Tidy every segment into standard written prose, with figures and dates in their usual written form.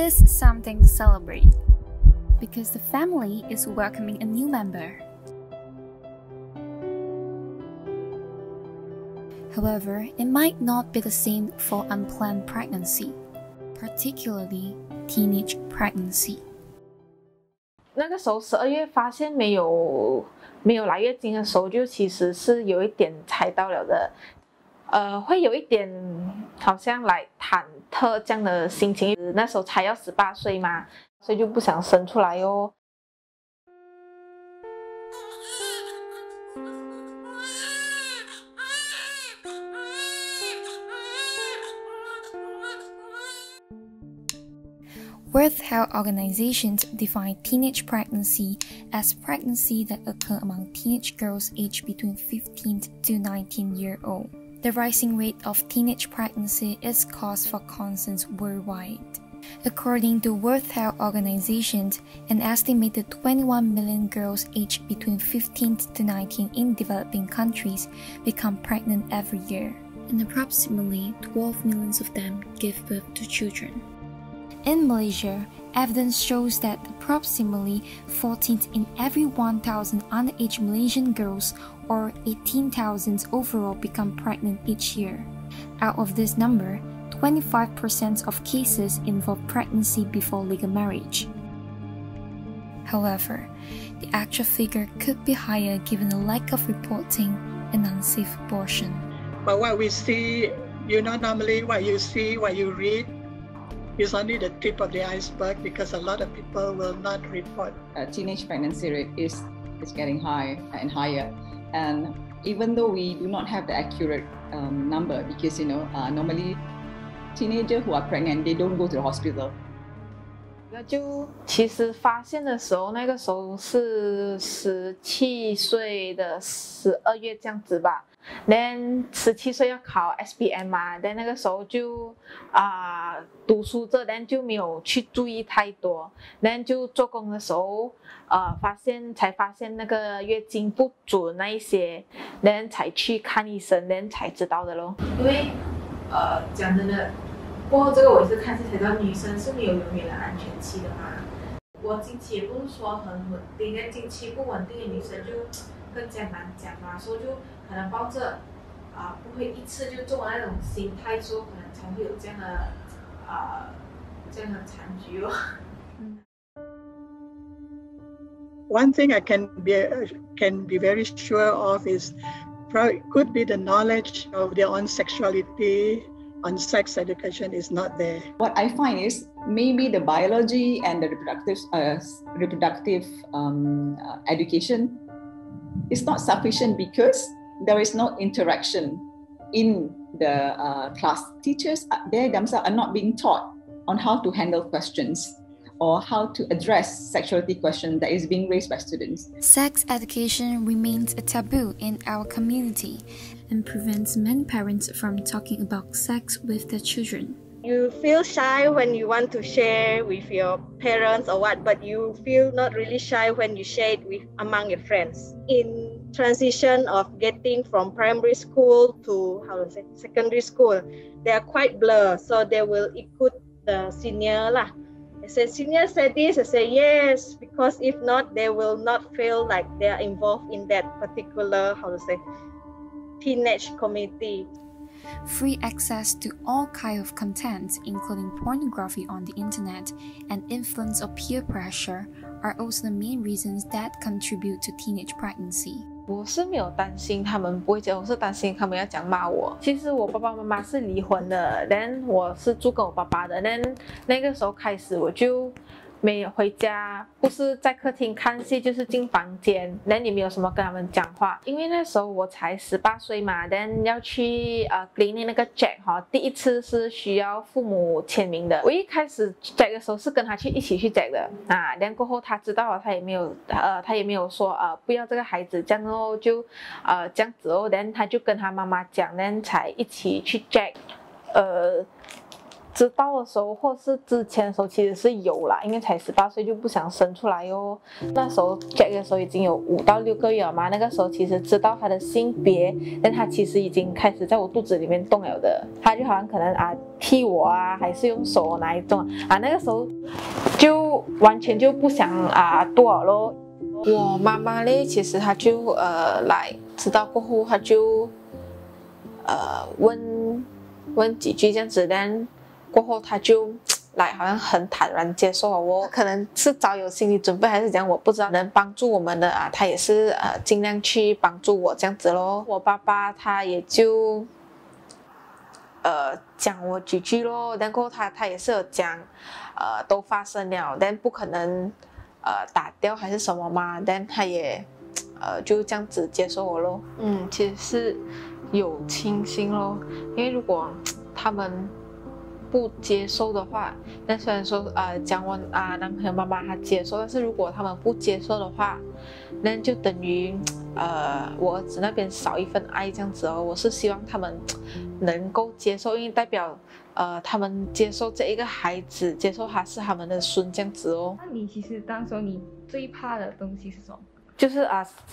is something to celebrate, because the family is welcoming a new member. However, it might not be the same for unplanned pregnancy, particularly teenage pregnancy. 那个时候12月发现没有来月经的时候，就其实是有一点猜到了的，会有一点好像来忐忑这样的心情。那时候才要18岁嘛，所以就不想生出来哦。World Health Organizations define teenage pregnancy as pregnancy that occur among teenage girls aged between 15 to 19-year-old. The rising rate of teenage pregnancy is cause for concerns worldwide. According to World Health Organization, an estimated 21 million girls aged between 15 to 19 in developing countries become pregnant every year, and approximately 12 million of them give birth to children. In Malaysia, evidence shows that approximately 14 in every 1,000 underage Malaysian girls, or 18,000 overall, become pregnant each year. Out of this number, 25% of cases involve pregnancy before legal marriage. However, the actual figure could be higher given the lack of reporting and unsafe abortion. But what we see, normally what you see, what you read, is only the tip of the iceberg, because a lot of people will not report. Teenage pregnancy rate is getting higher and higher, and even though we do not have the accurate number, because normally teenagers who are pregnant, they don't go to the hospital. 就其实发现的时候，那个时候是17岁的12月这样子吧。then 17岁要考 SPM 嘛 then 那个时候就读书这 then 就没有去注意太多 then 就做工的时候才发现那个月经不准那一些 then 才去看医生 then 才知道的咯。因为讲真的，过后这个我也是看戏才知道，女生是没有永远的安全期的嘛。我经期也不是说很稳定，但经期不稳定的女生就更加难讲嘛，所以就可能抱着不会一次就做那种心态，说可能才会有这样的残局哦。One thing I can be very sure of is could be the knowledge of their own sexuality on sex education is not there. What I find is maybe the biology and the reproductive education is not sufficient because there is no interaction in the class. Teachers, they themselves are not being taught on how to handle questions or how to address sexuality questions that is being raised by students. Sex education remains a taboo in our community and prevents many parents from talking about sex with their children. You feel shy when you want to share with your parents or what, but you feel not really shy when you share it among your friends. In transition of getting from primary school to secondary school, they are quite blur, so they will ikut the senior lah. They say senior said this, I say yes, because if not, they will not feel like they are involved in that particular teenage community. Free access to all kinds of content, including pornography on the internet, and influence of peer pressure are also the main reasons that contribute to teenage pregnancy. 我是没有担心他们不会结婚，我是担心他们要讲骂我。其实我爸爸妈妈是离婚的 ，then 我是住跟我爸爸的 ，then 那个时候开始我就没有回家，不是在客厅看戏，就是进房间， then 也没有什么跟他们讲话，因为那时候我才18岁嘛 ，then 要去clinic 那个 check 第一次是需要父母签名的。我一开始 check 的时候是跟他一起去 check 的，then 过后他知道了，他也没有说不要这个孩子，这样后就这样子哦 ，then 他就跟他妈妈讲 ，then 才一起去 check，知道的时候或是之前的时候其实是有啦，因为才18岁就不想生出来哦。那时候 check 的时候已经有5到6个月了嘛，那个时候其实知道他的性别，但他其实已经开始在我肚子里面动了的。他就好像可能踢我啊，还是用手哪一种啊？那个时候就完全就不想多了咯。我妈妈嘞，其实她就来知道过后，她就问几句这样子，但过后她就来好像很坦然接受了我，可能是早有心理准备还是怎样，我不知道。能帮助我们的她也是尽量去帮助我这样子咯。我爸爸他也就讲我几句咯，然后他也是有讲都发生了，但不可能打掉还是什么嘛，但他也就这样子接受我咯。其实是有清醒咯，因为如果他们不接受的话，但虽然说讲我男朋友妈妈他接受，但是如果他们不接受的话，那就等于我儿子那边少一份爱这样子哦。我是希望他们能够接受，因为代表他们接受这一个孩子，接受他是他们的孙这样子哦。那你其实当时候你最怕的东西是什么？就是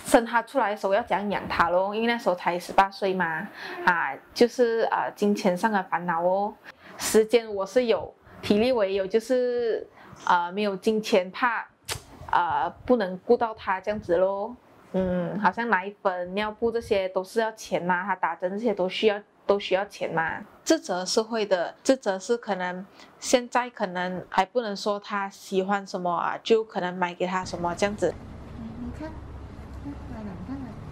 生他出来的时候要怎样养他咯，因为那时候才18岁嘛，就是金钱上的烦恼哦。时间我是有，体力我也有，就是没有金钱怕不能顾到他这样子咯。好像奶粉、尿布这些都是要钱嘛，他打针这些都需要钱嘛。这则是会的，这则是可能现在可能还不能说他喜欢什么就可能买给他什么这样子。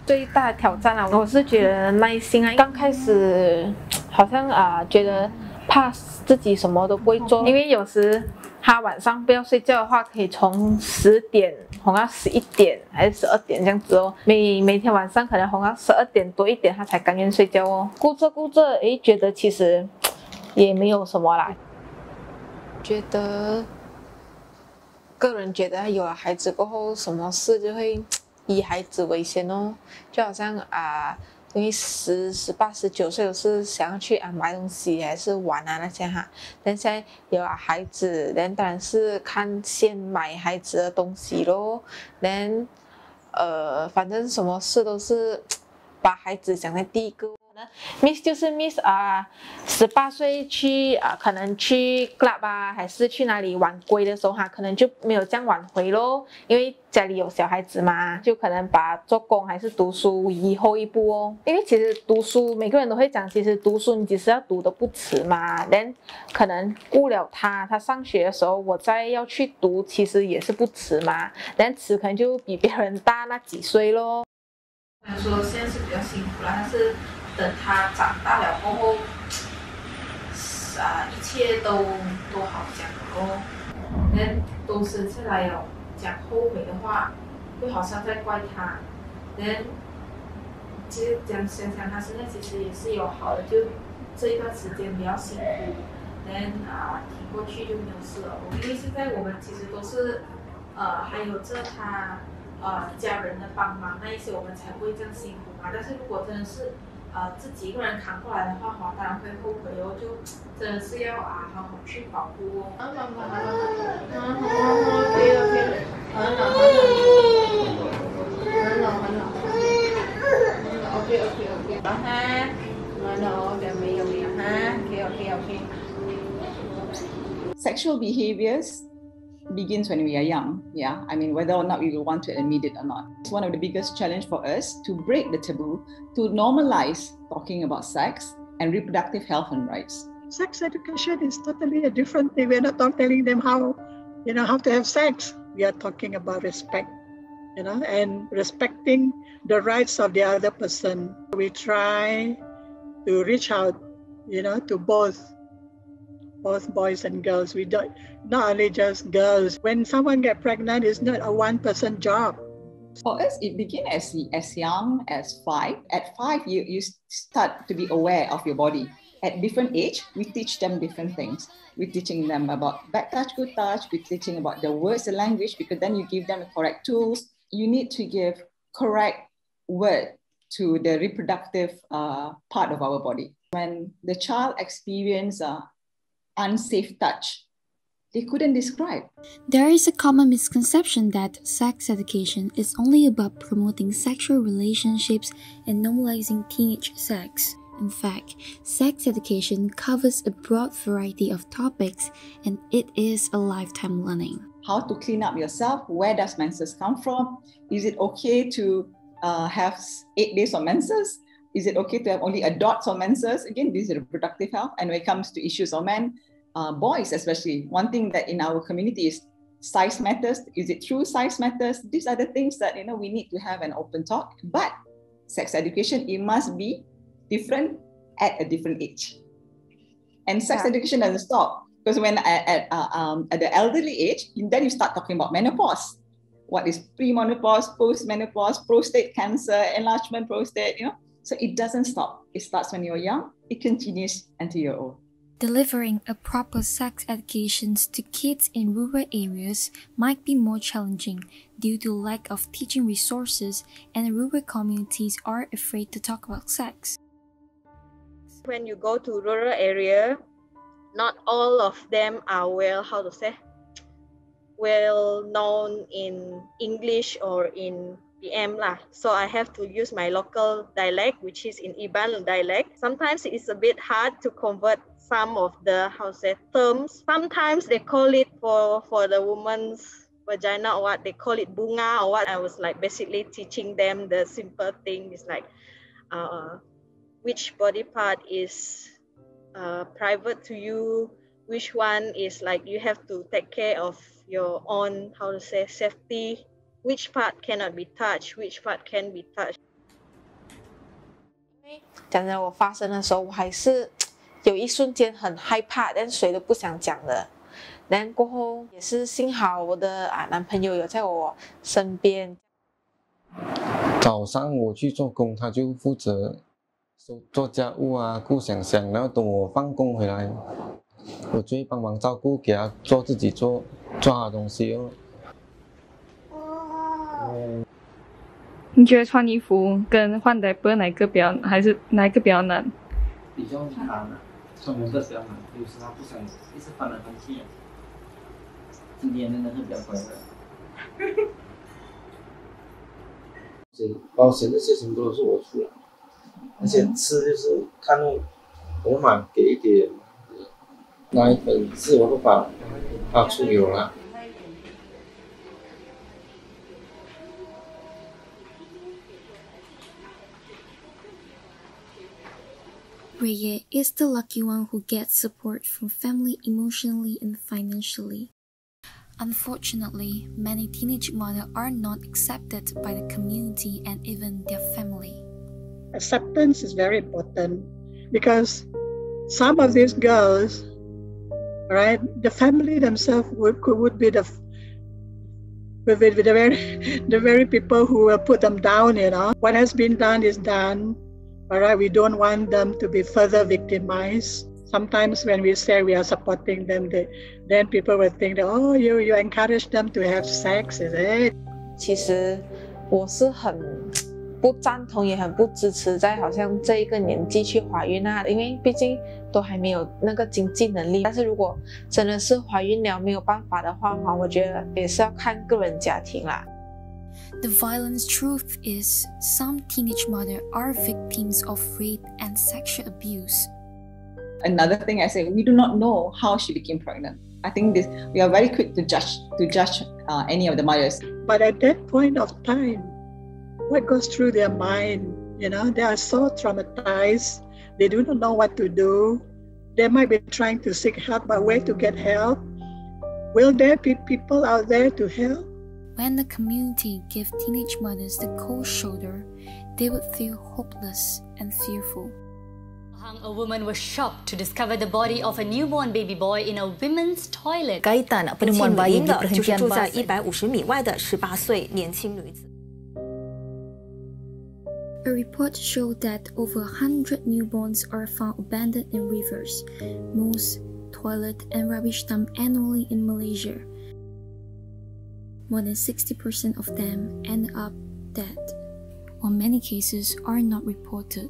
最大的挑战我是觉得耐心刚开始好像觉得怕自己什么都不会做，因为有时他晚上不要睡觉的话，可以从10点哄到11点还是12点这样子哦。每天晚上可能哄到12点多一点，他才甘愿睡觉哦。顾着，觉得其实也没有什么啦。个人觉得有了孩子过后，什么事就会以孩子为先哦。就好像因为18、19岁，我是想要去买东西还是玩那些但现在有了孩子，当然是先买孩子的东西咯。反正什么事都是把孩子想在第一个。miss 就是 miss 18岁去可能去 club 还是去哪里晚归的时候可能就没有这样晚回咯，因为家里有小孩子嘛，就可能把做工还是读书移后一步哦。因为其实读书每个人都会讲，其实读书你只是要读的不迟嘛，可能顾了他上学的时候我再要去读，其实也是不迟嘛，迟可能就比别人大那几岁咯。虽然说现在是比较辛苦啦，但是等他长大了过后，一切都好讲哦。都生下来了，讲后悔的话，就好像在怪他。其实想想他现在其实也是有好的，就这一段时间比较辛苦，挺过去就没有事了。因为现在我们其实都是还有着他家人的帮忙，那一些我们才不会这样辛苦嘛。但是如果真的是自己一个人扛过来的话，当然会后悔哦，就真的是要好好去保护哦。Sexual behaviors begins when we are young, I mean, whether or not we will want to admit it or not. It's one of the biggest challenge for us to break the taboo, to normalize talking about sex and reproductive health and rights. Sex education is totally a different thing. We're not telling them how to have sex. We are talking about respect, and respecting the rights of the other person. We try to reach out, to both boys and girls. We don't, not only just girls. When someone gets pregnant, it's not a one-person job. For us, it begins as young as 5. At 5, you start to be aware of your body. At different age, we teach them different things. We're teaching them about bad touch, good touch. We're teaching about the words, the language, because then you give them the correct tools. You need to give correct word to the reproductive part of our body. When the child experiences unsafe touch, they couldn't describe. There is a common misconception that sex education is only about promoting sexual relationships and normalizing teenage sex. In fact, sex education covers a broad variety of topics and it is a lifetime learning. How to clean up yourself? Where does menses come from? Is it okay to have 8 days of menses? Is it okay to have only a dot of menses? Again, this is reproductive health. And when it comes to issues of men, boys especially, one thing that in our community is size matters. Is it true size matters? These are the things that we need to have an open talk. But sex education, it must be different at a different age. And sex education doesn't stop, because when at the elderly age, then you start talking about menopause. What is pre-menopause, post-menopause, prostate cancer, enlargement prostate, So it doesn't stop. It starts when you're young, it continues until you're old. Delivering a proper sex education to kids in rural areas might be more challenging due to lack of teaching resources, and rural communities are afraid to talk about sex. When you go to rural area, not all of them are well known in English or in PM lah. So I have to use my local dialect, which is in Iban dialect. Sometimes it's a bit hard to convert some of the terms. Sometimes they call it for the woman's vagina or what, they call it bunga or what. I was like basically teaching them the simple thing. It's like which body part is private to you, which one is like you have to take care of your own safety, which part cannot be touched, which part can be touched. 讲真，我发生的时候，我还是有一瞬间很害怕，但谁都不想讲的。然后过后也是幸好我的男朋友有在我身边。早上我去做工，他就负责做家务啊，顾想想，然后等我放工回来，我就会帮忙照顾，给他自己做他的东西哦。你觉得穿衣服跟换diaper哪一个比较难？比较难啊，穿的比较难，有时他不想一直翻来翻去。今天真的是比较乖的。保险这些什么都是我出来，而且吃就是看我妈给一点奶粉，是我都把它出油了。Raya is the lucky one who gets support from family emotionally and financially. Unfortunately, many teenage mothers are not accepted by the community and even their family. Acceptance is very important because some of these girls, right, the family themselves would be the very people who will put them down, What has been done is done. All right, we don't want them to be further victimized. Sometimes when we say we are supporting them, then people will think that, oh, you encourage them to have sex, is it? 其实我是很不赞同，也很不支持在好像这一个年纪去怀孕啊，因为毕竟都还没有那个经济能力。但是如果真的是怀孕了没有办法的话，我觉得也是要看个人家庭啦。The violent truth is, some teenage mothers are victims of rape and sexual abuse. Another thing I say, we do not know how she became pregnant. I think we are very quick to judge any of the mothers. But at that point of time, what goes through their mind? They are so traumatized. They do not know what to do. They might be trying to seek help, but where to get help? Will there be people out there to help? When the community gives teenage mothers the cold shoulder, they would feel hopeless and fearful. A woman was shocked to discover the body of a newborn baby boy in a women's toilet. 该弹penemuan bayi di perhentian 住在150米外的18岁年轻女子。A report showed that over 100 newborns are found abandoned in rivers, moors, toilet, and rubbish dump annually in Malaysia. More than 60% of them end up dead, while many cases are not reported.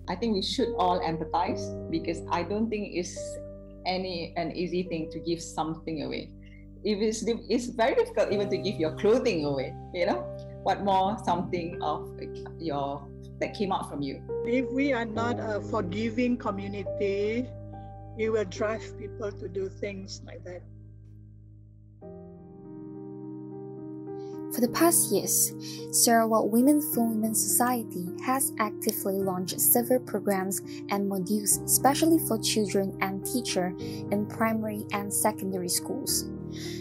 I think we should all empathize, because I don't think it's an easy thing to give something away. It's very difficult even to give your clothing away, What more something of your that came out from you? If we are not a forgiving community, it will drive people to do things like that. For the past years, Sarawak Women for Women Society has actively launched several programs and modules especially for children and teachers in primary and secondary schools.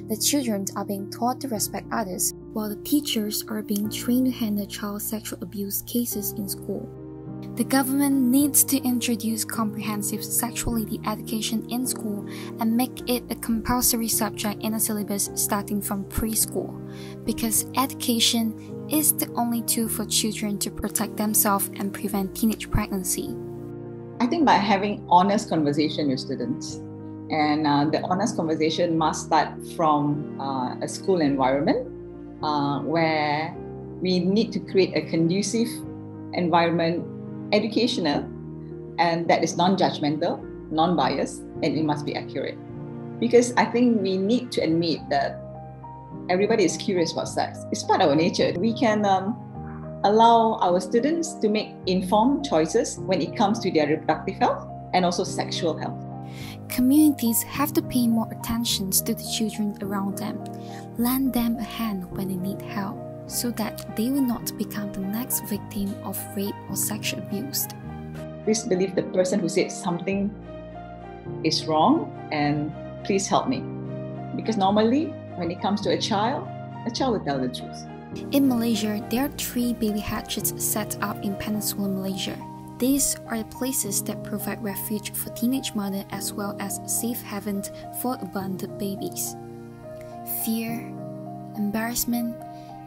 The children are being taught to respect others, while the teachers are being trained to handle child sexual abuse cases in school. The government needs to introduce comprehensive sexuality education in school and make it a compulsory subject in the syllabus starting from preschool, because education is the only tool for children to protect themselves and prevent teenage pregnancy. I think by having honest conversation with students, and the honest conversation must start from a school environment where we need to create a conducive environment, educational, and that is non-judgmental, non-biased, and it must be accurate. Because I think we need to admit that everybody is curious about sex. It's part of our nature. We can allow our students to make informed choices when it comes to their reproductive health and also sexual health. Communities have to pay more attention to the children around them, lend them a hand when they need help, so that they will not become the next victim of rape or sexual abuse. Please believe the person who said something is wrong and please help me. Because normally, when it comes to a child will tell the truth. In Malaysia, there are 3 baby hatches set up in Peninsular Malaysia. These are the places that provide refuge for teenage mothers as well as safe haven for abandoned babies. Fear, embarrassment,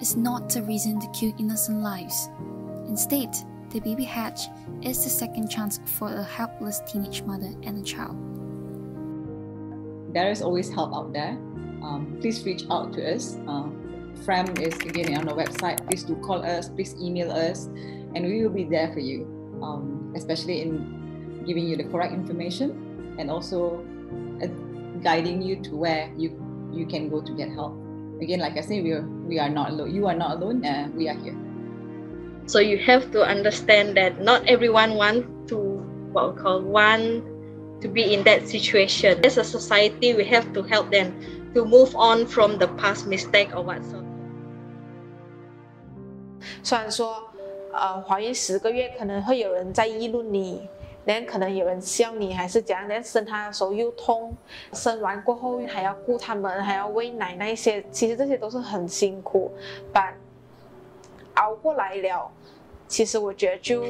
is not the reason to kill innocent lives. Instead, the baby hatch is the second chance for a helpless teenage mother and a child. There is always help out there. Please reach out to us. FRAM is again on the website. Please do call us, please email us, and we will be there for you, especially in giving you the correct information and also guiding you to where you can go to get help. Again, like I say, we are not alone. You are not alone, and we are here. So you have to understand that not everyone wants to to be in that situation. As a society, we have to help them to move on from the past mistake or whatsoever. 虽然说，怀孕10个月可能会有人在议论你。然后可能有人笑你还是怎样，然后生他的时候又痛，生完过后还要顾他们，还要喂奶那一些，其实这些都是很辛苦，把熬过来了，其实我觉得就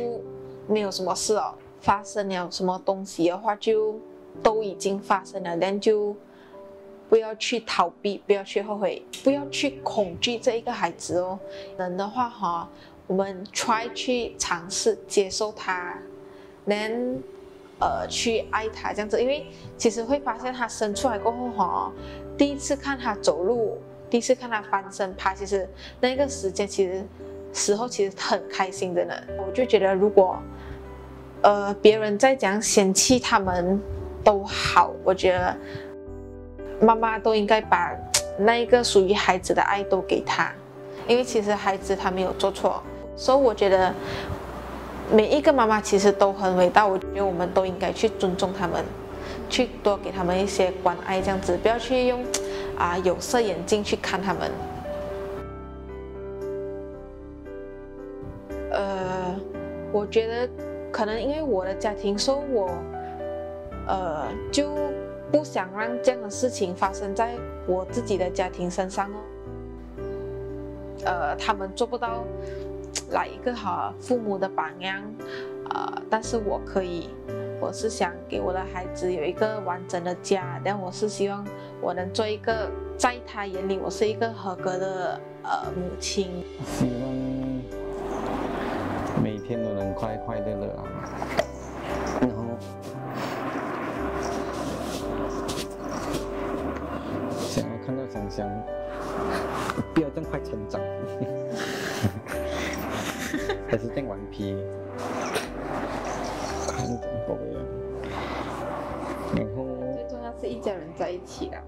没有什么事哦。发生了什么东西的话，就都已经发生了，但就不要去逃避，不要去后悔，不要去恐惧这一个孩子哦。能的话哈，我们 try 去尝试接受他。能去爱他这样子，因为其实会发现他生出来过后哈，第一次看他走路，第一次看他翻身爬，其实那个时间时候其实很开心的呢。我就觉得如果别人再讲嫌弃他们都好，我觉得妈妈都应该把那一个属于孩子的爱都给他，因为其实孩子他没有做错，所以我觉得。每一个妈妈其实都很伟大，我觉得我们都应该去尊重他们，去多给他们一些关爱，这样子不要去用有色眼镜去看他们。我觉得可能因为我的家庭，所以我就不想让这样的事情发生在我自己的家庭身上哦。他们做不到。来一个好父母的榜样，但是我可以，我是想给我的孩子有一个完整的家，但我是希望我能做一个，在他眼里我是一个合格的母亲。希望每天都能快快乐乐啊，然后想要看到想象，不要这么快成长。还是这样顽皮，看怎么搞的。然后最重要是一家人在一起了。